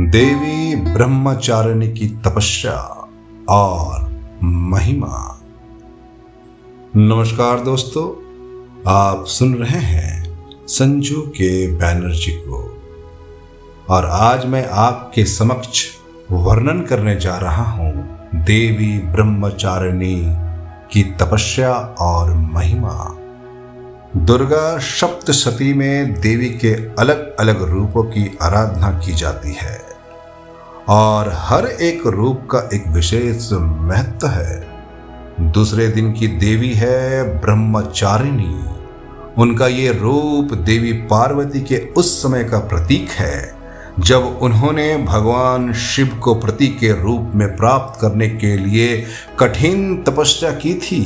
देवी ब्रह्मचारिणी की तपस्या और महिमा। नमस्कार दोस्तों, आप सुन रहे हैं संजू के बैनर्जी को और आज मैं आपके समक्ष वर्णन करने जा रहा हूं देवी ब्रह्मचारिणी की तपस्या और महिमा। दुर्गा सप्तशती में देवी के अलग अलग रूपों की आराधना की जाती है और हर एक रूप का एक विशेष महत्व है। दूसरे दिन की देवी है ब्रह्मचारिणी। उनका ये रूप देवी पार्वती के उस समय का प्रतीक है जब उन्होंने भगवान शिव को प्रतीक के रूप में प्राप्त करने के लिए कठिन तपस्या की थी।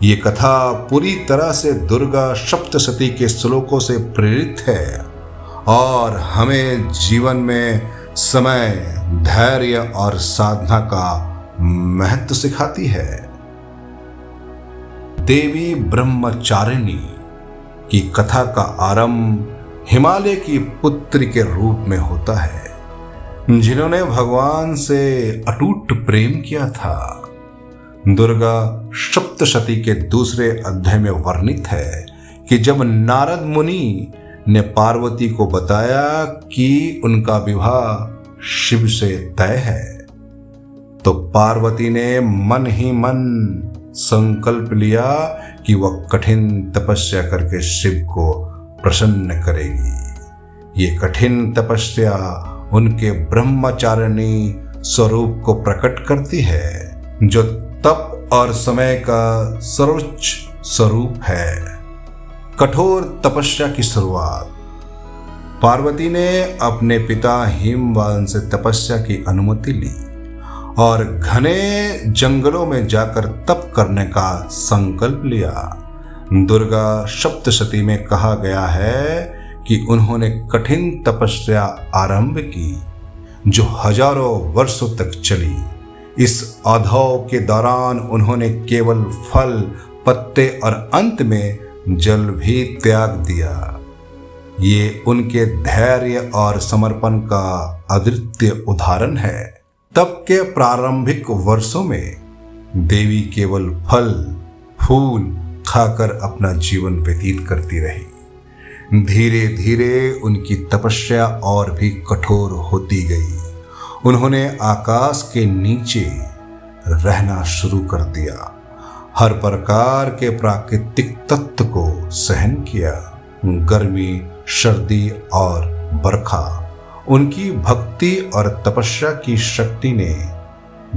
ये कथा पूरी तरह से दुर्गा सप्तशती के श्लोकों से प्रेरित है और हमें जीवन में समय, धैर्य और साधना का महत्व सिखाती है। देवी ब्रह्मचारिणी की कथा का आरंभ हिमालय की पुत्री के रूप में होता है जिन्होंने भगवान से अटूट प्रेम किया था। दुर्गा सप्तशती के दूसरे अध्याय में वर्णित है कि जब नारद मुनि ने पार्वती को बताया कि उनका विवाह शिव से तय है तो पार्वती ने मन ही मन संकल्प लिया कि वह कठिन तपस्या करके शिव को प्रसन्न करेगी। ये कठिन तपस्या उनके ब्रह्मचारिणी स्वरूप को प्रकट करती है जो तप और समय का सर्वोच्च स्वरूप है। कठोर तपस्या की शुरुआत। पार्वती ने अपने पिता हिमवान से तपस्या की अनुमति ली और घने जंगलों में जाकर तप करने का संकल्प लिया। दुर्गा सप्तशती में कहा गया है कि उन्होंने कठिन तपस्या आरंभ की जो हजारों वर्षों तक चली। इस अधौ के दौरान उन्होंने केवल फल, पत्ते और अंत में जल भी त्याग दिया। ये उनके धैर्य और समर्पण का अद्वितीय उदाहरण है। तब के प्रारंभिक वर्षों में देवी केवल फल फूल खाकर अपना जीवन व्यतीत करती रही। धीरे धीरे उनकी तपस्या और भी कठोर होती गई। उन्होंने आकाश के नीचे रहना शुरू कर दिया, हर प्रकार के प्राकृतिक तत्व को सहन किया, गर्मी, सर्दी और बरखा। उनकी भक्ति और तपस्या की शक्ति ने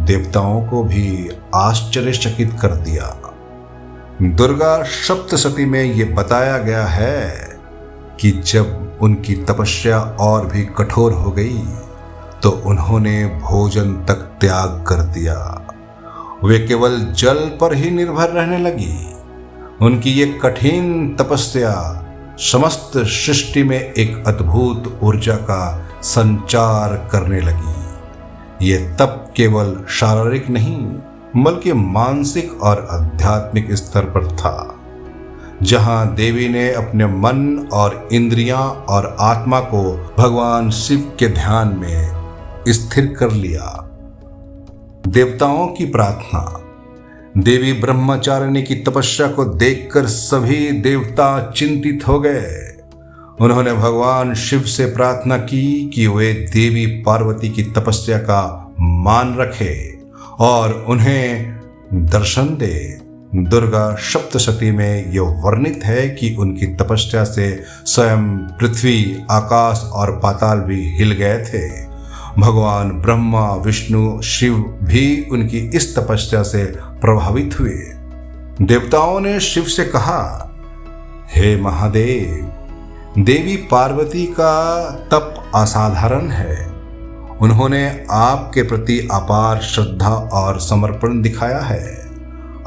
देवताओं को भी आश्चर्यचकित कर दिया। दुर्गा सप्तशती में ये बताया गया है कि जब उनकी तपस्या और भी कठोर हो गई तो उन्होंने भोजन तक त्याग कर दिया। वे केवल जल पर ही निर्भर रहने लगी। उनकी ये कठिन तपस्या समस्त सृष्टि में एक अद्भुत ऊर्जा का संचार करने लगी। ये तप केवल शारीरिक नहीं बल्कि मानसिक और आध्यात्मिक स्तर पर था, जहां देवी ने अपने मन और इंद्रियां और आत्मा को भगवान शिव के ध्यान में स्थिर कर लिया। देवताओं की प्रार्थना। देवी ब्रह्मचारिणी की तपस्या को देखकर सभी देवता चिंतित हो गए। उन्होंने भगवान शिव से प्रार्थना की कि वे देवी पार्वती की तपस्या का मान रखे और उन्हें दर्शन दे। दुर्गा सप्तशती में यह वर्णित है कि उनकी तपस्या से स्वयं पृथ्वी, आकाश और पाताल भी हिल गए थे। भगवान ब्रह्मा, विष्णु, शिव भी उनकी इस तपस्या से प्रभावित हुए। देवताओं ने शिव से कहा, हे महादेव, देवी पार्वती का तप असाधारण है। उन्होंने आपके प्रति अपार श्रद्धा और समर्पण दिखाया है।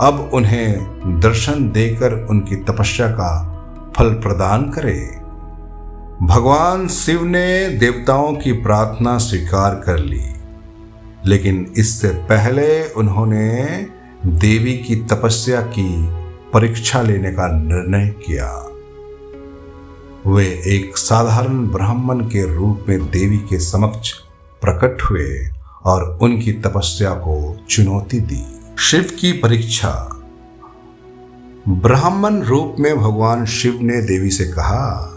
अब उन्हें दर्शन देकर उनकी तपस्या का फल प्रदान करें। भगवान शिव ने देवताओं की प्रार्थना स्वीकार कर ली, लेकिन इससे पहले उन्होंने देवी की तपस्या की परीक्षा लेने का निर्णय किया। वे एक साधारण ब्राह्मण के रूप में देवी के समक्ष प्रकट हुए और उनकी तपस्या को चुनौती दी। शिव की परीक्षा। ब्राह्मण रूप में भगवान शिव ने देवी से कहा,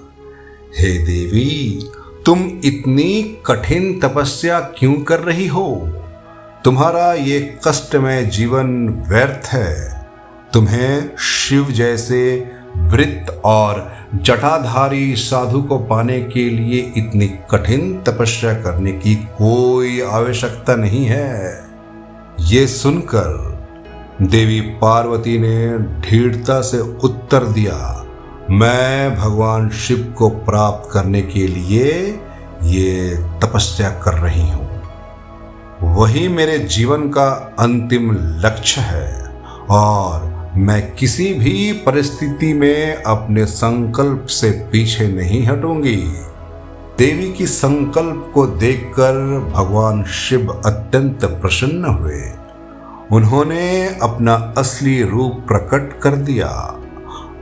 हे देवी, तुम इतनी कठिन तपस्या क्यों कर रही हो? तुम्हारा ये कष्टमय जीवन व्यर्थ है। तुम्हें शिव जैसे वृत्त और जटाधारी साधु को पाने के लिए इतनी कठिन तपस्या करने की कोई आवश्यकता नहीं है। ये सुनकर देवी पार्वती ने दृढ़ता से उत्तर दिया, मैं भगवान शिव को प्राप्त करने के लिए ये तपस्या कर रही हूँ। वही मेरे जीवन का अंतिम लक्ष्य है और मैं किसी भी परिस्थिति में अपने संकल्प से पीछे नहीं हटूंगी। देवी की संकल्प को देखकर भगवान शिव अत्यंत प्रसन्न हुए। उन्होंने अपना असली रूप प्रकट कर दिया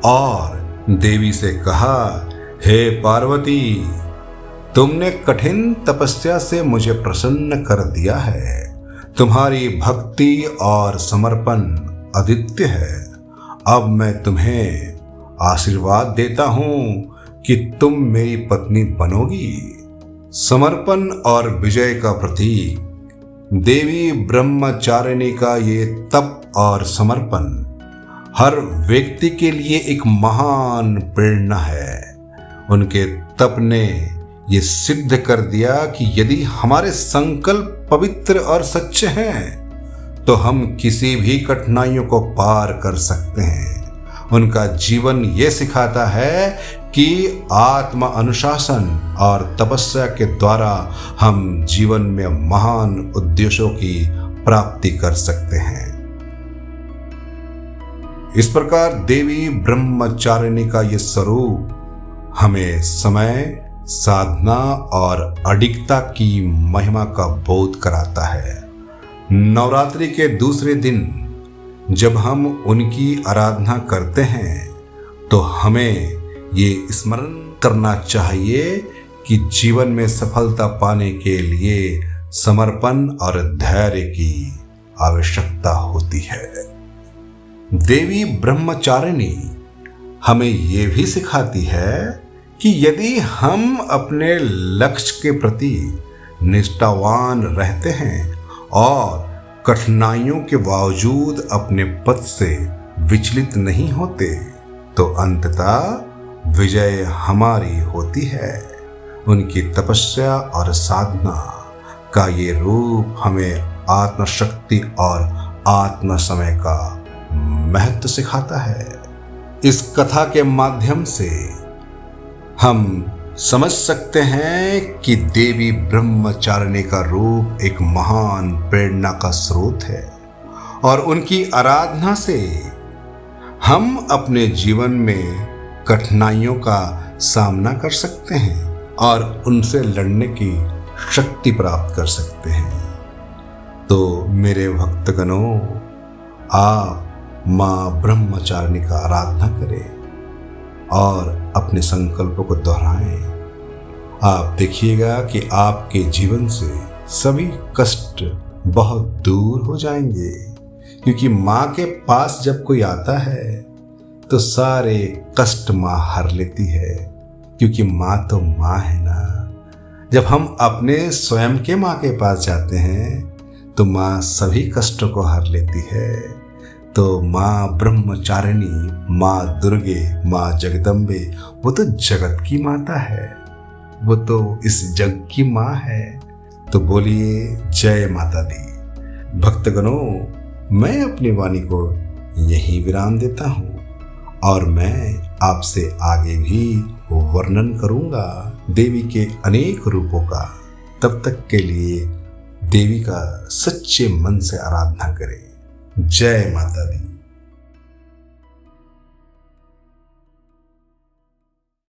और देवी से कहा, हे पार्वती, तुमने कठिन तपस्या से मुझे प्रसन्न कर दिया है। तुम्हारी भक्ति और समर्पण अद्वितीय है। अब मैं तुम्हें आशीर्वाद देता हूं कि तुम मेरी पत्नी बनोगी। समर्पण और विजय का प्रतीक देवी ब्रह्मचारिणी का ये तप और समर्पण हर व्यक्ति के लिए एक महान प्रेरणा है। उनके तप ने ये सिद्ध कर दिया कि यदि हमारे संकल्प पवित्र और सच्चे हैं तो हम किसी भी कठिनाइयों को पार कर सकते हैं। उनका जीवन ये सिखाता है कि आत्म अनुशासन और तपस्या के द्वारा हम जीवन में महान उद्देश्यों की प्राप्ति कर सकते हैं। इस प्रकार देवी ब्रह्मचारिणी का ये स्वरूप हमें समय, साधना और अडिगता की महिमा का बोध कराता है। नवरात्रि के दूसरे दिन जब हम उनकी आराधना करते हैं तो हमें ये स्मरण करना चाहिए कि जीवन में सफलता पाने के लिए समर्पण और धैर्य की आवश्यकता होती है। देवी ब्रह्मचारिणी हमें ये भी सिखाती है कि यदि हम अपने लक्ष्य के प्रति निष्ठावान रहते हैं और कठिनाइयों के बावजूद अपने पथ से विचलित नहीं होते तो अंततः विजय हमारी होती है। उनकी तपस्या और साधना का ये रूप हमें आत्मशक्ति और आत्म समय का महत्व सिखाता है। इस कथा के माध्यम से हम समझ सकते हैं कि देवी ब्रह्मचारिणी का रूप एक महान प्रेरणा का स्रोत है और उनकी आराधना से हम अपने जीवन में कठिनाइयों का सामना कर सकते हैं और उनसे लड़ने की शक्ति प्राप्त कर सकते हैं। तो मेरे भक्तगणों, आप माँ ब्रह्मचारिणी का आराधना करें और अपने संकल्पों को दोहराएं। आप देखिएगा कि आपके जीवन से सभी कष्ट बहुत दूर हो जाएंगे, क्योंकि माँ के पास जब कोई आता है तो सारे कष्ट माँ हर लेती है, क्योंकि माँ तो माँ है ना। जब हम अपने स्वयं के माँ के पास जाते हैं तो माँ सभी कष्टों को हर लेती है। तो माँ ब्रह्मचारिणी, माँ दुर्गे, माँ जगदम्बे, वो तो जगत की माता है, वो तो इस जग की माँ है। तो बोलिए जय माता दी। भक्तगणों, मैं अपनी वाणी को यही विराम देता हूँ और मैं आपसे आगे भी वर्णन करूँगा देवी के अनेक रूपों का। तब तक के लिए देवी का सच्चे मन से आराधना करें। जय माता दी।